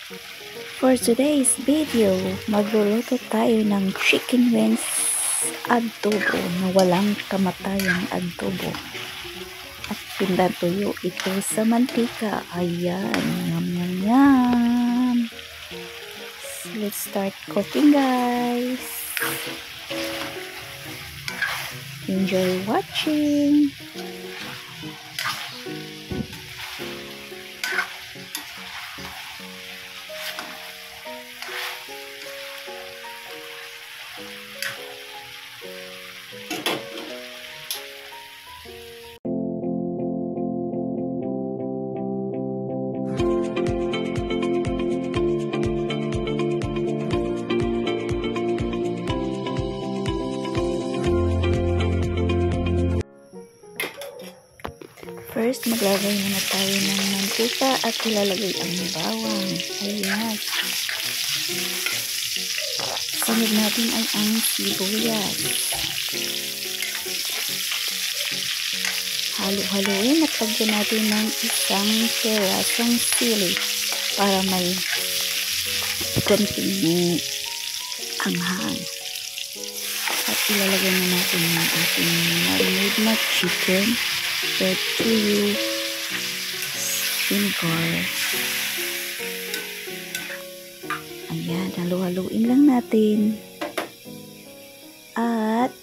For today's video, magluluto tayo ng chicken wings adobo na walang kamatayang adobo. At pinatuyo ito sa mantika. Ayan, yum yum yum. So let's start cooking, guys. Enjoy watching. First, maglagay muna tayo ng mantika at ilalagay ang bawang. Ayan. Sunod natin ay ang sibuyas. Halo-haloin at lagyan natin ng isang pirasong sili para may konting anghang. At ilalagay na natin ang ating marinade na chicken. Red chili, vinegar. Ayan, halu-haluin lang natin. At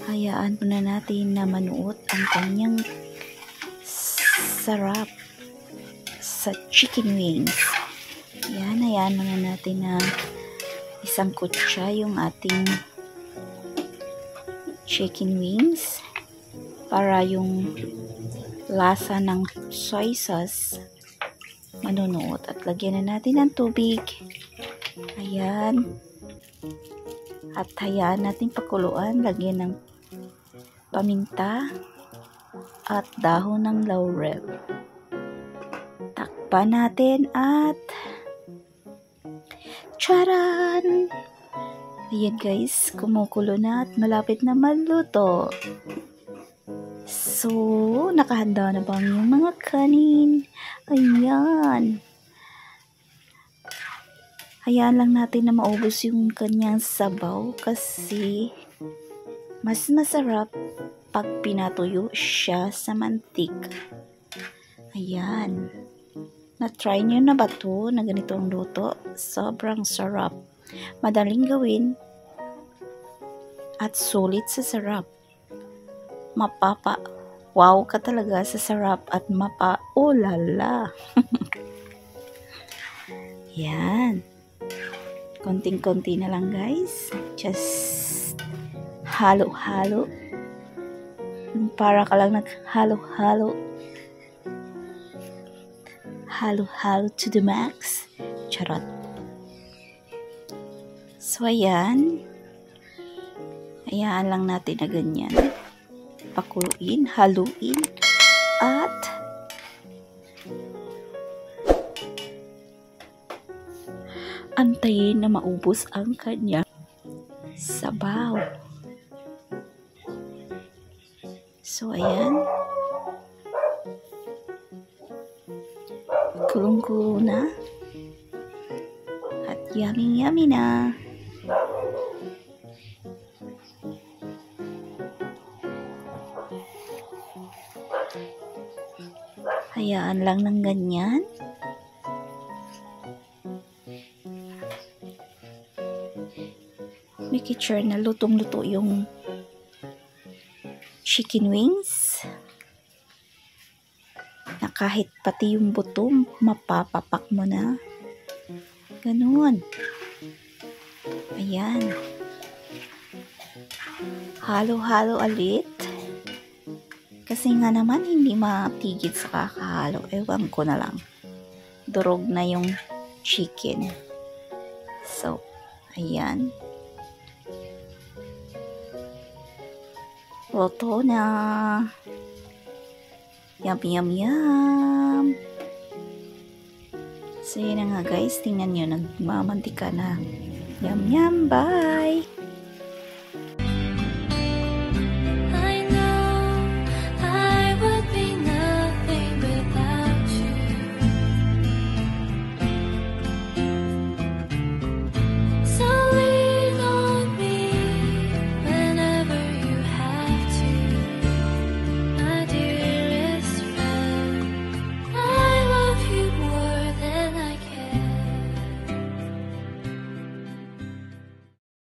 hayaan muna natin na manuot ang kanyang sarap sa chicken wings. Ayan, hayaan muna natin na isang kutsa yung ating chicken wings para yung lasa ng soy sauce manunuot. At lagyan na natin ng tubig. Ayan. At hayaan natin pakuluan. Lagyan ng paminta at dahon ng laurel. Takpan natin at charan! Ayan guys, kumukulo na at malapit na maluto. So, nakahanda na ba yung mga kanin? Ayan. Hayaan lang natin na maubos yung kanyang sabaw kasi mas masarap pag pinatuyo siya sa mantika. Ayan. Na-try nyo na ba to na ganito ang luto? Sobrang sarap. Madaling gawin at sulit sa sarap. Wow ka talaga sa sarap at ulala. Yan. Konting-konti na lang guys. Just halo-halo. Para ka lang naghalo-halo. Halo-halo to the max. Charot. So, ayan. Hayaan lang natin na ganyan. Pakuluin, haluin, at antayin na maubos ang kanya sabaw. So, ayan. Kulong-kulo na. At yummy-yummy na. Hayaan lang ng ganyan. Make sure na lutong-luto yung chicken wings. Na kahit pati yung buto, mapapapak mo na. Ganun. Ayan. Halo-halo ulit. Kasi nga naman hindi matigil sa kakahalo. Ewan ko na lang. Durog na yung chicken. So, ayan. Luto na. Yum, yum, yum. So, yun na nga guys. Tingnan nyo, nagmamantika na. Yum, yum. Bye!